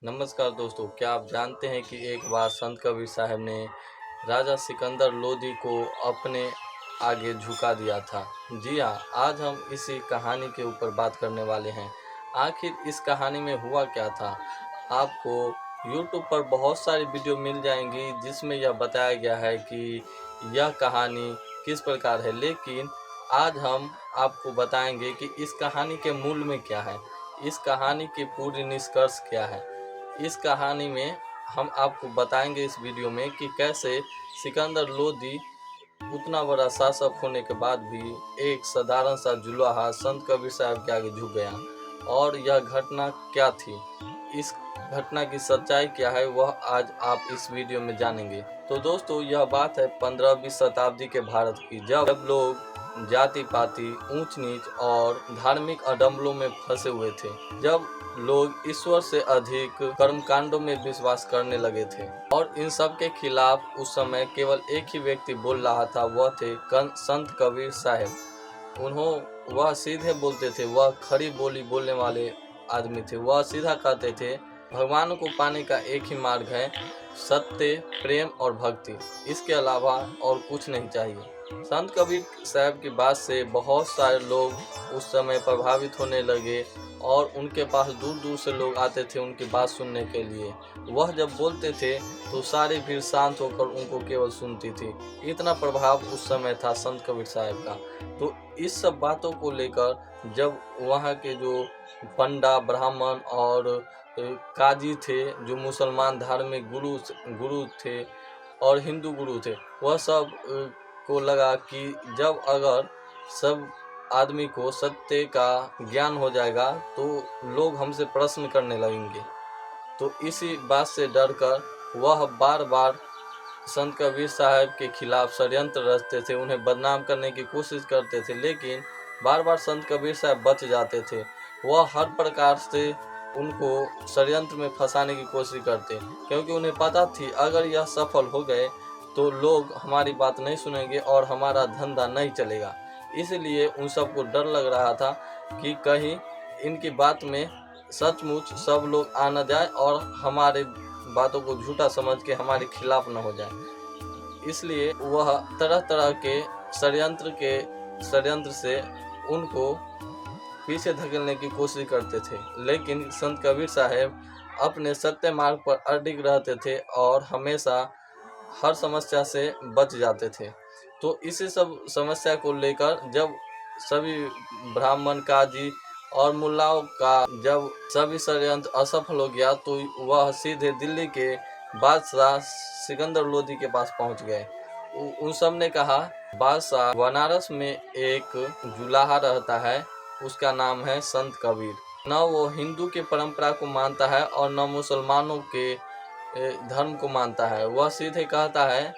नमस्कार दोस्तों, क्या आप जानते हैं कि एक बार संत कबीर साहब ने राजा सिकंदर लोदी को अपने आगे झुका दिया था। जी हाँ, आज हम इसी कहानी के ऊपर बात करने वाले हैं। आखिर इस कहानी में हुआ क्या था? आपको YouTube पर बहुत सारी वीडियो मिल जाएंगी जिसमें यह बताया गया है कि यह कहानी किस प्रकार है, लेकिन आज हम आपको बताएंगे कि इस कहानी के मूल में क्या है, इस कहानी की पूरी निष्कर्ष क्या है। इस कहानी में हम आपको बताएंगे इस वीडियो में कि कैसे सिकंदर लोदी उतना बड़ा शासक होने के बाद भी एक साधारण सा जुलाहा संत कबीर साहब के आगे झुक गया। और यह घटना क्या थी, इस घटना की सच्चाई क्या है, वह आज आप इस वीडियो में जानेंगे। तो दोस्तों, यह बात है 15वीं शताब्दी के भारत की, जब लोग जाति पाति, ऊंच नीच और धार्मिक अडम्बरों में फंसे हुए थे। जब लोग ईश्वर से अधिक कर्मकांडों में विश्वास करने लगे थे और इन सब के खिलाफ उस समय केवल एक ही व्यक्ति बोल रहा था, वह थे संत कबीर साहब। वह सीधे बोलते थे, वह खरी बोली बोलने वाले आदमी थे। वह सीधा कहते थे, भगवान को पाने का एक ही मार्ग है, सत्य, प्रेम और भक्ति, इसके अलावा और कुछ नहीं चाहिए। संत कबीर साहब की बात से बहुत सारे लोग उस समय प्रभावित होने लगे और उनके पास दूर दूर से लोग आते थे उनकी बात सुनने के लिए। वह जब बोलते थे तो सारी भीड़ शांत होकर उनको केवल सुनती थी। इतना प्रभाव उस समय था संत कबीर साहब का। तो इस सब बातों को लेकर जब वहाँ के जो पंडा, ब्राह्मण और काजी थे, जो मुसलमान धार्मिक गुरु थे और हिंदू गुरु थे, वह सब को लगा कि जब अगर सब आदमी को सत्य का ज्ञान हो जाएगा तो लोग हमसे प्रश्न करने लगेंगे। तो इसी बात से डरकर वह बार बार संत कबीर साहब के खिलाफ षड्यंत्र रचते थे, उन्हें बदनाम करने की कोशिश करते थे, लेकिन बार बार संत कबीर साहब बच जाते थे। वह हर प्रकार से उनको षड्यंत्र में फंसाने की कोशिश करते, क्योंकि उन्हें पता थी अगर यह सफल हो गए तो लोग हमारी बात नहीं सुनेंगे और हमारा धंधा नहीं चलेगा। इसलिए उन सबको डर लग रहा था कि कहीं इनकी बात में सचमुच सब लोग आ न जाए और हमारे बातों को झूठा समझ के हमारे खिलाफ न हो जाए। इसलिए वह तरह तरह के षड्यंत्र से उनको पीछे धकेलने की कोशिश करते थे, लेकिन संत कबीर साहब अपने सत्य मार्ग पर अडिग रहते थे और हमेशा हर समस्या से बच जाते थे। तो इसी सब समस्या को लेकर जब सभी ब्राह्मण, काजी और मुल्लाओं का जब सभी षड्यंत्र असफल हो गया तो वह सीधे दिल्ली के बादशाह सिकंदर लोदी के पास पहुंच गए। उन सब ने कहा, बादशाह, बनारस में एक जुलाहा रहता है, उसका नाम है संत कबीर। न वो हिंदू के परंपरा को मानता है और न मुसलमानों के धर्म को मानता है। वह सीधे कहता है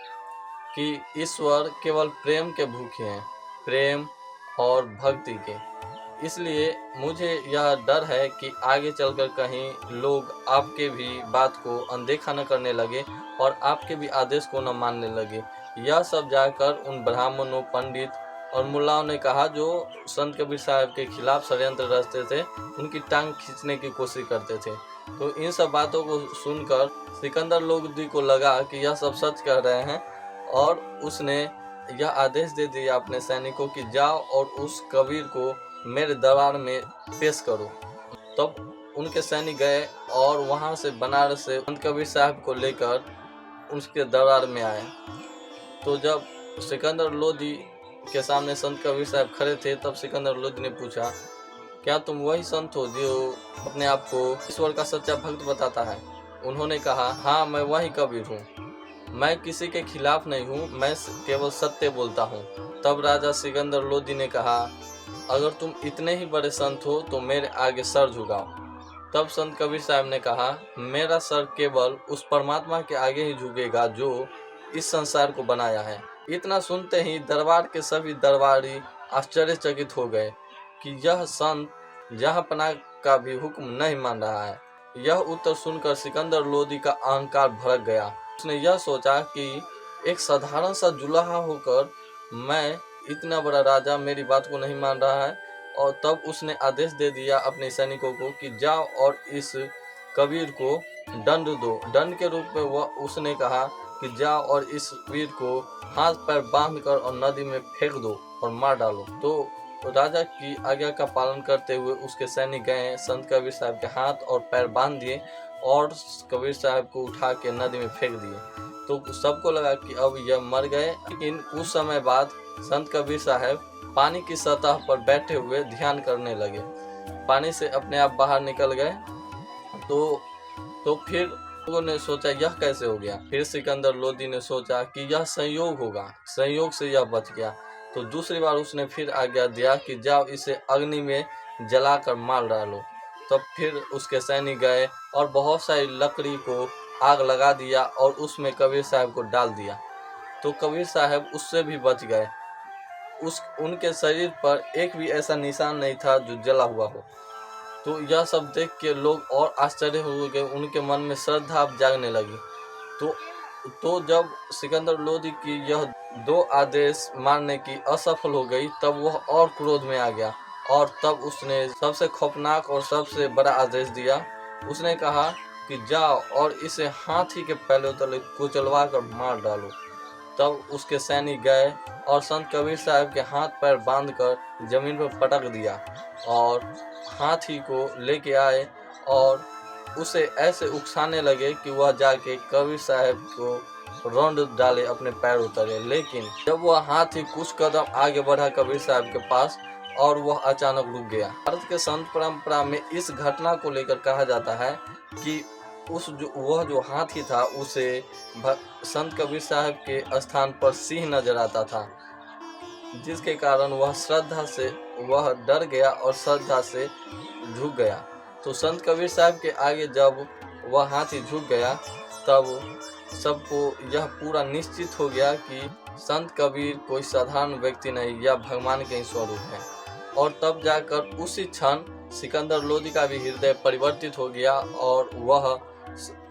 कि ईश्वर केवल प्रेम के भूखे हैं, प्रेम और भक्ति के। इसलिए मुझे यह डर है कि आगे चलकर कहीं लोग आपके भी बात को अनदेखा न करने लगे और आपके भी आदेश को न मानने लगे। यह सब जाकर उन ब्राह्मणों, पंडित और मुल्लाओं ने कहा जो संत कबीर साहब के खिलाफ षड्यंत्र रचते थे, उनकी टांग खींचने की कोशिश करते थे। तो इन सब बातों को सुनकर सिकंदर लोदी को लगा कि यह सब सच कह रहे हैं और उसने यह आदेश दे दिया अपने सैनिकों की जाओ और उस कबीर को मेरे दरबार में पेश करो। तब उनके सैनिक गए और वहां से बनारस से संत कबीर साहब को लेकर उसके दरबार में आए। तो जब सिकंदर लोदी के सामने संत कबीर साहब खड़े थे, तब सिकंदर लोदी ने पूछा, क्या तुम वही संत हो जो अपने आप को ईश्वर का सच्चा भक्त बताता है? उन्होंने कहा, हाँ, मैं वही कबीर हूँ, मैं किसी के खिलाफ नहीं हूँ, मैं केवल सत्य बोलता हूँ। तब राजा सिकंदर लोदी ने कहा, अगर तुम इतने ही बड़े संत हो तो मेरे आगे सर झुकाओ। तब संत कबीर साहब ने कहा, मेरा सर केवल उस परमात्मा के आगे ही झुकेगा जो इस संसार को बनाया है। इतना सुनते ही दरबार के सभी दरबारी आश्चर्यचकित हो गए कि यह संत जहांपना का भी हुक्म नहीं मान रहा है। यह उत्तर सुनकर सिकंदर लोदी का अहंकार भड़क गया। उसने यह सोचा कि एक साधारण सा जुलाहा होकर मैं इतना बड़ा राजा मेरी बात को नहीं मान रहा है। और तब उसने आदेश दे दिया अपने सैनिकों को कि जाओ और इस कबीर को दंड दो। दंड के रूप में वह उसने कहा कि जाओ और इस वीर को हाथ पैर बांधकर और नदी में फेंक दो और मार डालो। तो राजा की आज्ञा का पालन करते हुए उसके सैनिक गए, संत कबीर साहब के हाथ और पैर बांध दिए और कबीर साहब को उठा के नदी में फेंक दिए। तो सबको लगा कि अब यह मर गए, लेकिन कुछ समय बाद संत कबीर साहब पानी की सतह पर बैठे हुए ध्यान करने लगे। पानी से अपने आप बाहर निकल गए। तो फिर लोगों ने सोचा यह कैसे हो गया। फिर सिकंदर लोदी ने सोचा कि यह संयोग होगा, संयोग से यह बच गया। तो दूसरी बार उसने फिर आज्ञा दिया कि जाओ इसे अग्नि में जलाकर मार डालो। तब फिर उसके सैनिक गए और बहुत सारी लकड़ी को आग लगा दिया और उसमें कबीर साहब को डाल दिया। तो कबीर साहब उससे भी बच गए। उनके शरीर पर एक भी ऐसा निशान नहीं था जो जला हुआ हो। तो यह सब देख के लोग और आश्चर्य हो गए, उनके मन में श्रद्धा जागने लगी। तो जब सिकंदर लोदी की यह 2 आदेश मानने की असफल हो गई, तब वह और क्रोध में आ गया और तब उसने सबसे खौफनाक और सबसे बड़ा आदेश दिया। उसने कहा कि जाओ और इसे हाथी के पहले तले कुचलवा कर मार डालो। तब उसके सैनिक गए और संत कबीर साहब के हाथ पैर बांधकर जमीन पर पटक दिया और हाथी को लेके आए और उसे ऐसे उकसाने लगे कि वह जाके कबीर साहब को रौंद डाले, अपने पैर उतरे। लेकिन जब वह हाथी कुछ कदम आगे बढ़ा कबीर साहब के पास और वह अचानक रुक गया। भारत के संत परंपरा में इस घटना को लेकर कहा जाता है कि वह जो हाथी था उसे संत कबीर साहब के स्थान पर सिंह नजर आता था, जिसके कारण वह डर गया और श्रद्धा से झुक गया। तो संत कबीर साहब के आगे जब वह हाथी झुक गया, तब सबको यह पूरा निश्चित हो गया कि संत कबीर कोई साधारण व्यक्ति नहीं, यह भगवान के ही स्वरूप है। और तब जाकर उसी क्षण सिकंदर लोदी का भी हृदय परिवर्तित हो गया और वह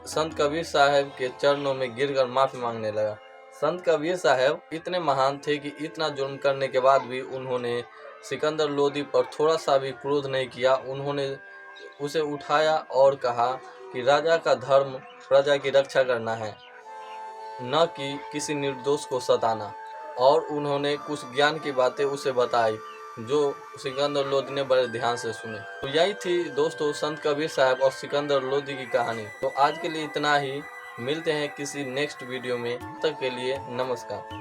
संत कबीर साहब के चरणों में गिरकर माफी मांगने लगा। संत कबीर साहब इतने महान थे कि इतना जुर्म करने के बाद भी उन्होंने सिकंदर लोदी पर थोड़ा सा भी क्रोध नहीं किया। उन्होंने उसे उठाया और कहा कि राजा का धर्म प्रजा की रक्षा करना है, न कि किसी निर्दोष को सताना। और उन्होंने कुछ ज्ञान की बातें उसे बताई जो सिकंदर लोदी ने बड़े ध्यान से सुने। तो यही थी दोस्तों संत कबीर साहब और सिकंदर लोदी की कहानी। तो आज के लिए इतना ही, मिलते हैं किसी नेक्स्ट वीडियो में, तब तक के लिए नमस्कार।